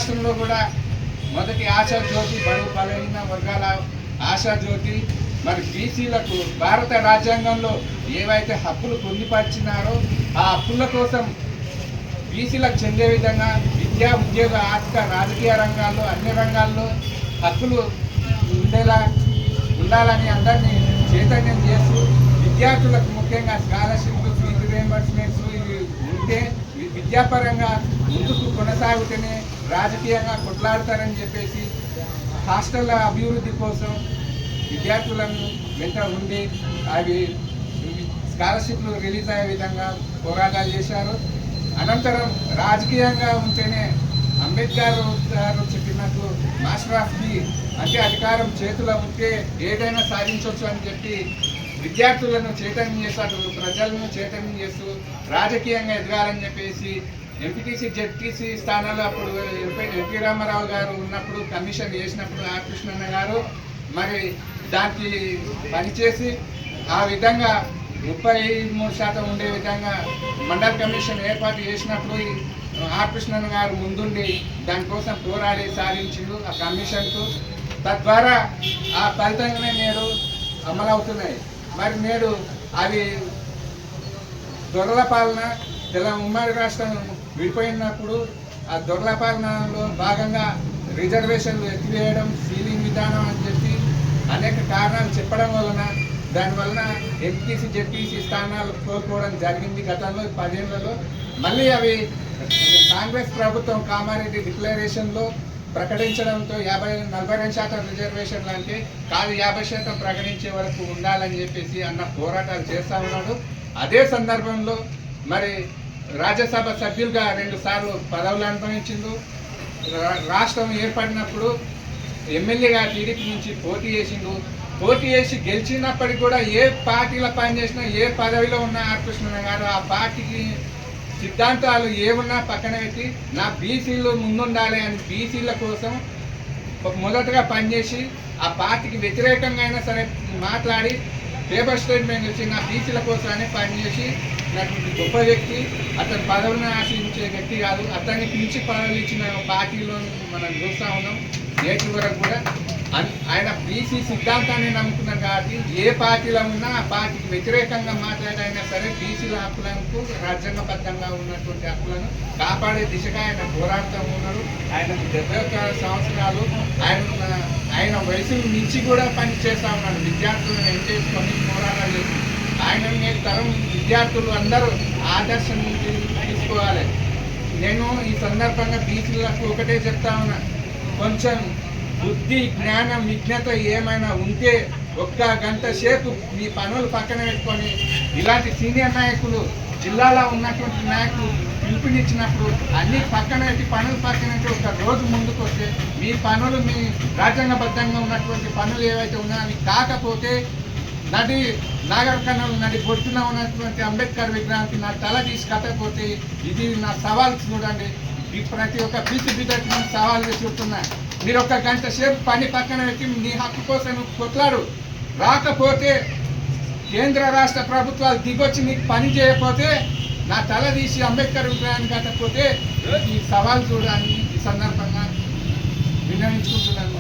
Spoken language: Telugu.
రాష్ట్రంలో కూడా మొదటి ఆశాజ్యోతి బడుగు బలహీన వర్గాల ఆశాజ్యోతి మరి బీసీలకు భారత రాజ్యాంగంలో ఏవైతే హక్కులు పొందుపరిచినారో ఆ హక్కుల కోసం బీసీలకు చెందే విధంగా విద్యా ఉద్యోగ ఆర్థిక రాజకీయ రంగాల్లో అన్ని రంగాల్లో హక్కులు ఉండాలని అందరినీ చైతన్యం చేస్తూ విద్యార్థులకు ముఖ్యంగా స్కాలర్షిప్లు ఫీజు రియంబర్స్మెంట్స్ ఇవి ఉంటే విద్యాపరంగా ముందుకు కొనసాగుతూనే రాజకీయంగా కొట్లాడతారని చెప్పేసి హాస్టళ్ల అభివృద్ధి కోసం విద్యార్థులను వెంట ఉండి అవి స్కాలర్షిప్లు రిలీజ్ అయ్యే విధంగా పోరాటాలు చేశారు. అనంతరం రాజకీయంగా ఉంటేనే అంబేద్కర్ గారు చెప్పినట్లు మాస్టర్ ఆఫ్ ది అంటే అధికారం చేతిలో ఉంటే ఏదైనా సాధించవచ్చు అని చెప్పి విద్యార్థులను చైతన్యం చేశారు, ప్రజలను చైతన్యం చేస్తూ రాజకీయంగా ఎదగాలని చెప్పేసి ఎంపీటీసీ జెడ్టీసీ స్థానాలు అప్పుడు ఎన్టీ రామారావు గారు ఉన్నప్పుడు కమిషన్ చేసినప్పుడు ఆర్ కృష్ణన్న గారు మరి దానికి పనిచేసి ఆ విధంగా 33% ఉండే విధంగా మండల కమిషన్ ఏర్పాటు చేసినప్పుడు ఆర్ కృష్ణన్ గారు ముందుండి దానికోసం పోరాడి సాధించిండు ఆ కమిషన్కు. తద్వారా ఆ ఫలితంగానే నేడు అమలవుతున్నాయి. మరి నేడు అవి దొరల పాలన ఉమ్మడి రాష్ట్రం విడిపోయినప్పుడు ఆ దొరల పాలనలో భాగంగా రిజర్వేషన్లు ఎత్తివేయడం, సీలింగ్ విధానం అని చెప్పి అనేక కారణాలు చెప్పడం వలన దానివలన ఎంపీసీ జెడ్పీసీ స్థానాలు కోల్పోవడం జరిగింది గతంలో 10 ఏళ్లలో. మళ్ళీ అవి కాంగ్రెస్ ప్రభుత్వం కామారెడ్డి డిక్లరేషన్లో ప్రకటించడంతో 42% రిజర్వేషన్లు అంటే కాదు 50% ప్రకటించే వరకు ఉండాలని చెప్పేసి అన్న పోరాటాలు చేస్తూ ఉన్నాడు. అదే సందర్భంలో మరి రాజ్యసభ సభ్యులుగా 2 సార్లు పదవులు అనుభవించిండు. రాష్ట్రం ఏర్పడినప్పుడు ఎమ్మెల్యేగా టీడీపీ నుంచి పోటీ చేసి గెలిచినప్పటికీ కూడా ఏ పార్టీలో పనిచేసినా ఏ పదవిలో ఉన్న ఆర్ కృష్ణ గారు ఆ పార్టీకి సిద్ధాంతాలు ఏమున్నా పక్కన పెట్టి నా బీసీలు ముందుండాలి అని బీసీల కోసం మొదటగా పనిచేసి ఆ పార్టీకి వ్యతిరేకంగా అయినా సరే మాట్లాడి పేపర్ స్టేట్మెంట్ ఇచ్చి నా బీసీల కోసమని పనిచేసి నాకు గొప్ప వ్యక్తి. అతను పదవులను ఆశించే వ్యక్తి కాదు, అతన్ని పిలిచి పదవులు ఇచ్చిన పార్టీలో మనం చూస్తూ ఉన్నాం. నేటి వరకు కూడా ఆయన బీసీ సిద్ధాంతాన్ని నమ్ముకున్నారు కాబట్టి ఏ పార్టీలో ఉన్నా ఆ పార్టీకి వ్యతిరేకంగా మాట్లాడైనా సరే బీసీల హక్కులకు రాజ్యాంగబద్ధంగా ఉన్నటువంటి హక్కులను కాపాడే దిశగా ఆయన పోరాడుతూ ఉన్నారు. ఆయనకు 71 సంవత్సరాలు ఆయన వయసు మించి కూడా పని చేస్తూ ఉన్నాడు. విద్యార్థులను ఎంచేసుకొని పోరాటాలు చేసి ఆయన తరం విద్యార్థులు అందరూ ఆదర్శం తీసుకోవాలి. నేను ఈ సందర్భంగా బీసీలకు ఒకటే చెప్తా ఉన్నా, కొంచెం బుద్ధి జ్ఞానం విజ్ఞత ఏమైనా ఉంటే 1 గంట సేపు మీ పనులు పక్కన పెట్టుకొని ఇలాంటి సీనియర్ నాయకులు జిల్లాలో ఉన్నటువంటి నాయకులు పిలుపునిచ్చినప్పుడు అన్ని పక్కన పెట్టి పనులు పక్కన పెట్టి 1 రోజు ముందుకు వస్తే మీ పనులు మీ రాజ్యాంగబద్ధంగా ఉన్నటువంటి పనులు ఏవైతే ఉన్నాయో అవి కాకపోతే నాగర్ కర్నూలు నడి బొట్టున ఉన్నటువంటి అంబేద్కర్ విగ్రహానికి నా తల తీసి కట్టకపోతే ఇది నా సవాల్ చూడండి. ప్రతి ఒక్క బీసీ బిడ్డకి నేను సవాల్ చూస్తున్నా. మీరు 1 గంట సేపు పని పక్కన పెట్టి నీ హక్కు కోసం కొట్లాడు. రాకపోతే కేంద్ర రాష్ట్ర ప్రభుత్వాలు దిగొచ్చి నీకు పని చేయకపోతే నా తల తీసి అంబేద్కర్ విగ్రహాన్ని కట్టకపోతే ఈ సవాల్ చూడాలని ఈ సందర్భంగా విన్నవించుకుంటున్నాను.